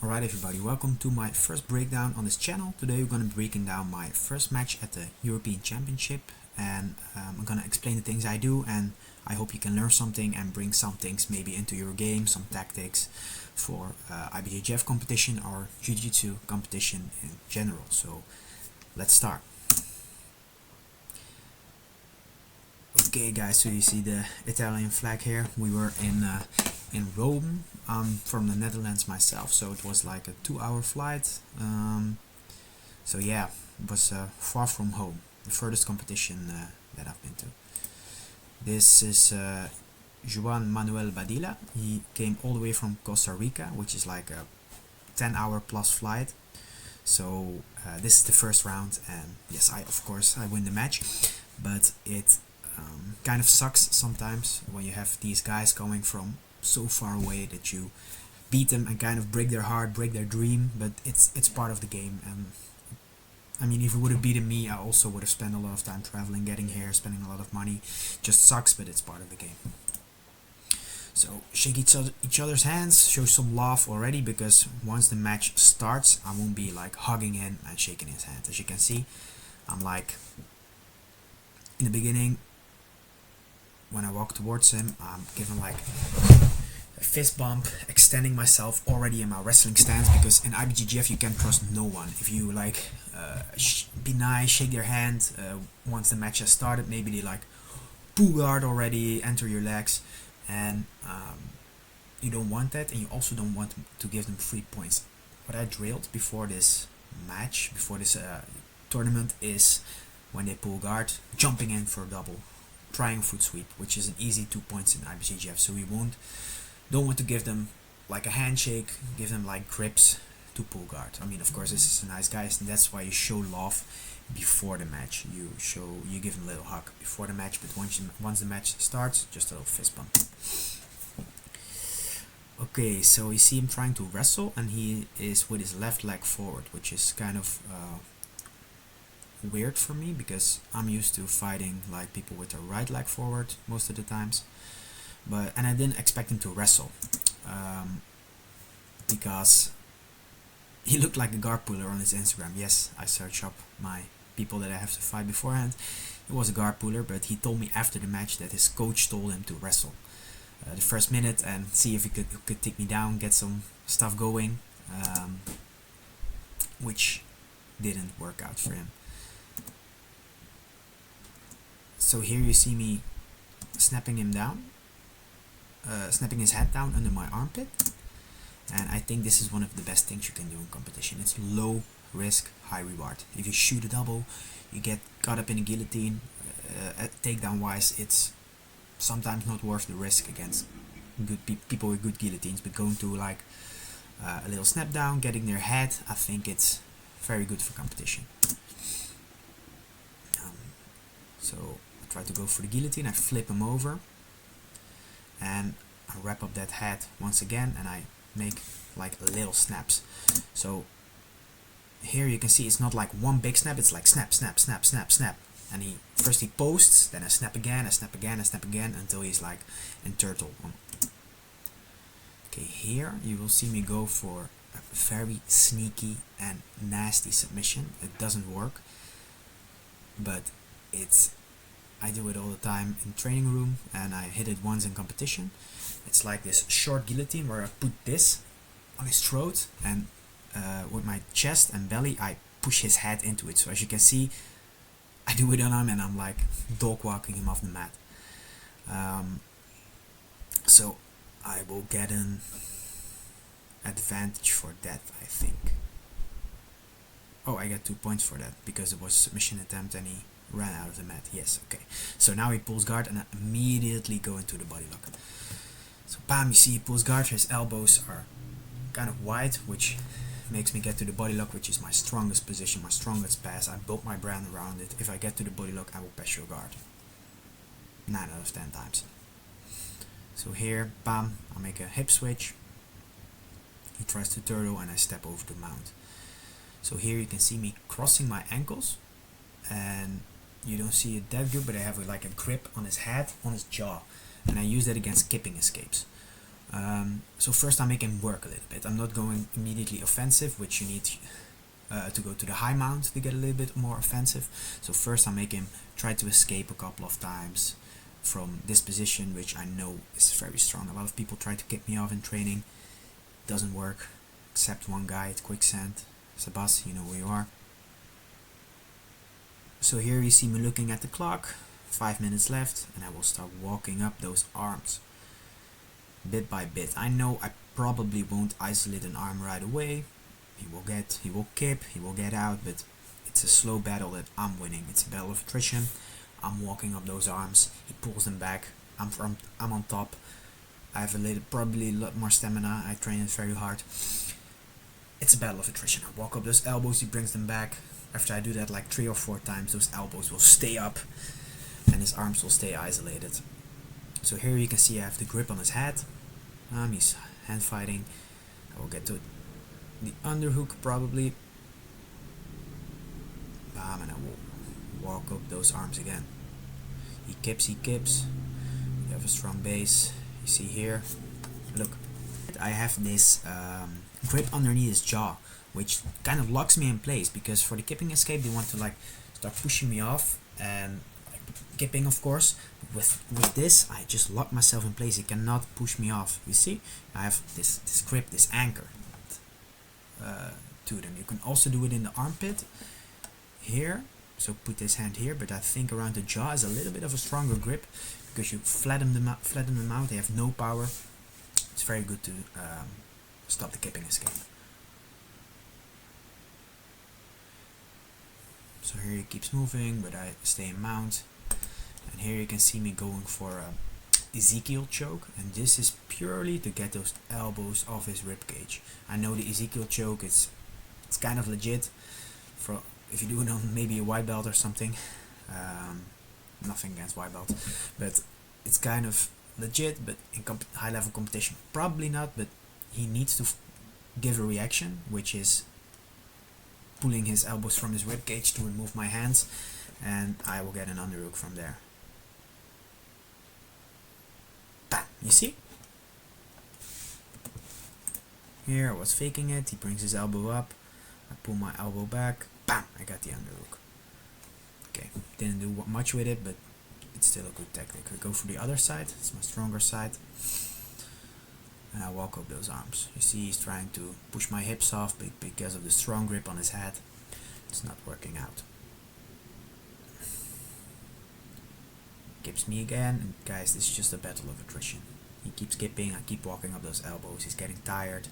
Alright everybody, welcome to my first breakdown on this channel. Today we're going to be breaking down my first match at the European Championship, and I'm going to explain the things I do, and I hope you can learn something and bring some things maybe into your game, some tactics for IBJJF competition or Jiu-Jitsu competition in general. So let's start. Okay guys, so you see the Italian flag here. We were in Rome. I'm from the Netherlands myself, so it was like a 2-hour flight. So yeah, it was far from home. The furthest competition that I've been to. This is Juan Manuel Badilla. He came all the way from Costa Rica, which is like a 10-hour plus flight. So this is the first round, and yes, of course I win the match, but it kind of sucks sometimes when you have these guys coming from so far away that you beat them and kind of break their heart, break their dream. But it's part of the game, and I mean, if you would have beaten me, I also would have spent a lot of time traveling, getting here, spending a lot of money. Just sucks, but it's part of the game. So shake each other's hands, show some love already, because once the match starts I won't be like hugging him and shaking his hand. As you can see, I'm like, in the beginning when I walk towards him, I'm giving like a fist bump, extending myself already in my wrestling stance, because in IBJJF you can trust no one. If you like be nice, shake their hand, once the match has started, maybe they like pull guard already, enter your legs, and you don't want that, and you also don't want to give them free points. What I drilled before this match, before this tournament, is when they pull guard, jumping in for a double, trying foot sweep, which is an easy 2 points in IBJJF. So we don't want to give them like a handshake, give them like grips to pull guard. I mean, of course, this is a nice guy, and that's why you show love before the match. You give them a little hug before the match, but once the match starts, just a little fist bump. Okay, so you see him trying to wrestle, and he is with his left leg forward, which is kind of weird for me, because I'm used to fighting like people with their right leg forward most of the times. And I didn't expect him to wrestle, because he looked like a guard puller on his Instagram. Yes, I search up my people that I have to fight beforehand. He was a guard puller, but he told me after the match that his coach told him to wrestle the first minute and see if he could take me down, get some stuff going, which didn't work out for him. So here you see me snapping him down, snapping his head down under my armpit, and I think this is one of the best things you can do in competition. It's low risk, high reward. If you shoot a double, you get caught up in a guillotine. Takedown wise, it's sometimes not worth the risk against good people with good guillotines, but going to like a little snap down, getting their head, I think it's very good for competition. So I try to go for the guillotine, I flip him over, and I wrap up that head once again, and I make like little snaps. So here you can see it's not like one big snap, it's like snap, snap, snap, snap, snap. And first he posts, then I snap again, I snap again, I snap again, until he's like in turtle. Okay, here you will see me go for a very sneaky and nasty submission. It doesn't work, but I do it all the time in training room, and I hit it once in competition. It's like this short guillotine where I put this on his throat, and with my chest and belly I push his head into it. So as you can see, I do it on him, and I'm like dog walking him off the mat. So I will get an advantage for that, I think. Oh, I got 2 points for that, because it was a submission attempt and he ran out of the mat. Yes, okay. So now he pulls guard, and I immediately go into the body lock. So bam, you see he pulls guard, his elbows are kind of wide, which makes me get to the body lock, which is my strongest position, my strongest pass. I built my brand around it. If I get to the body lock, I will pass your guard 9 out of 10 times. So here, bam, I make a hip switch. He tries to turtle, and I step over the mount. So here you can see me crossing my ankles, and you don't see it that good, but I have like a grip on his head, on his jaw, and I use that against kipping escapes. So first I make him work a little bit. I'm not going immediately offensive, which you need to go to the high mount to get a little bit more offensive. So first I make him try to escape a couple of times from this position, which I know is very strong. A lot of people try to kick me off in training. Doesn't work, except one guy at Quicksand. Sebas, you know who you are. So here you see me looking at the clock, 5 minutes left, and I will start walking up those arms. Bit by bit. I know I probably won't isolate an arm right away. He will kip, he will get out, but it's a slow battle that I'm winning. It's a battle of attrition. I'm walking up those arms, he pulls them back, I'm on top. I have probably a lot more stamina, I train it very hard. It's a battle of attrition. I walk up those elbows, he brings them back. After I do that like 3 or 4 times, those elbows will stay up and his arms will stay isolated. So here you can see I have the grip on his head. He's hand fighting. I will get to the underhook probably. Bam, and I will walk up those arms again. He kips. We have a strong base. You see here, look, I have this grip underneath his jaw, which kind of locks me in place, because for the kipping escape they want to like start pushing me off and like kipping, of course. With this I just lock myself in place. He cannot push me off. You see, I have this grip, this anchor to them. You can also do it in the armpit here, so put this hand here, but I think around the jaw is a little bit of a stronger grip, because you flatten them out. They have no power. It's very good to stop the kipping escape. So here he keeps moving, but I stay in mount. And here you can see me going for a Ezekiel choke, and this is purely to get those elbows off his rib cage. I know the Ezekiel choke, it's kind of legit for if you do it on maybe a white belt or something. Nothing against white belt, but it's kind of legit. But in high level competition, probably not. But he needs to give a reaction, which is pulling his elbows from his rib cage to remove my hands, and I will get an underhook from there. Bam! You see? Here I was faking it. He brings his elbow up. I pull my elbow back. Bam! I got the underhook. Okay, didn't do much with it, but it's still a good tactic. I go for the other side. It's my stronger side. And I walk up those arms. You see he's trying to push my hips off, but because of the strong grip on his head, it's not working out. Kips me again, and guys, this is just a battle of attrition. He keeps kipping, I keep walking up those elbows. He's getting tired.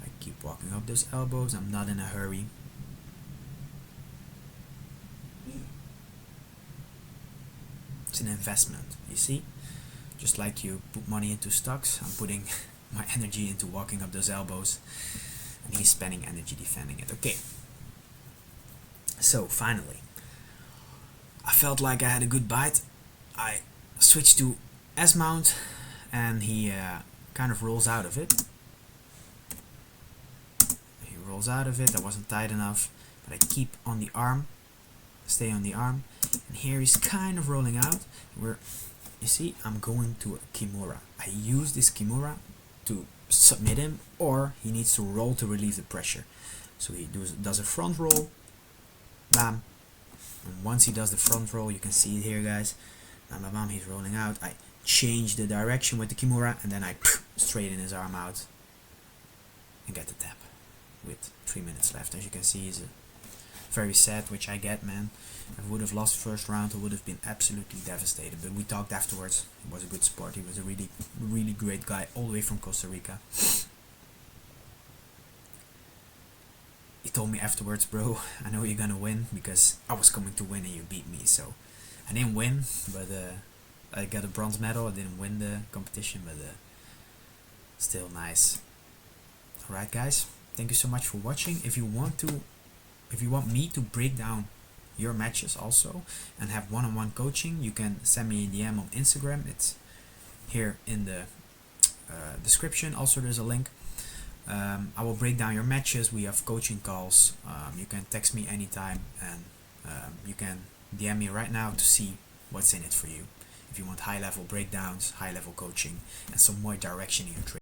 I keep walking up those elbows. I'm not in a hurry. It's an investment, you see? Just like you put money into stocks, I'm putting my energy into walking up those elbows, and he's spending energy defending it. Okay, so finally I felt like I had a good bite. I switched to S mount, and he kind of rolls out of it. He rolls out of it. I wasn't tight enough, but I keep on the arm, stay on the arm, and here he's kind of rolling out. Where you see I'm going to a Kimura. I use this Kimura to submit him, or he needs to roll to relieve the pressure. So he does a front roll, bam, and once he does the front roll, you can see it here, guys, bam, bam, bam, he's rolling out. I change the direction with the Kimura, and then I straighten his arm out and get the tap with 3 minutes left. As you can see, he's very sad, which I get, man. If I would have lost first round, I would have been absolutely devastated. But we talked afterwards. It was a good sport. He was a really, really great guy, all the way from Costa Rica. He told me afterwards, bro, I know you're gonna win, because I was coming to win and you beat me. So I didn't win, but I got a bronze medal. I didn't win the competition, but still nice. Alright, guys, thank you so much for watching. If you want me to break down your matches also and have one-on-one coaching, you can send me a DM on Instagram. It's here in the description. Also, there's a link. I will break down your matches. We have coaching calls. You can text me anytime, and you can DM me right now to see what's in it for you. If you want high level breakdowns, high level coaching, and some more direction in your training.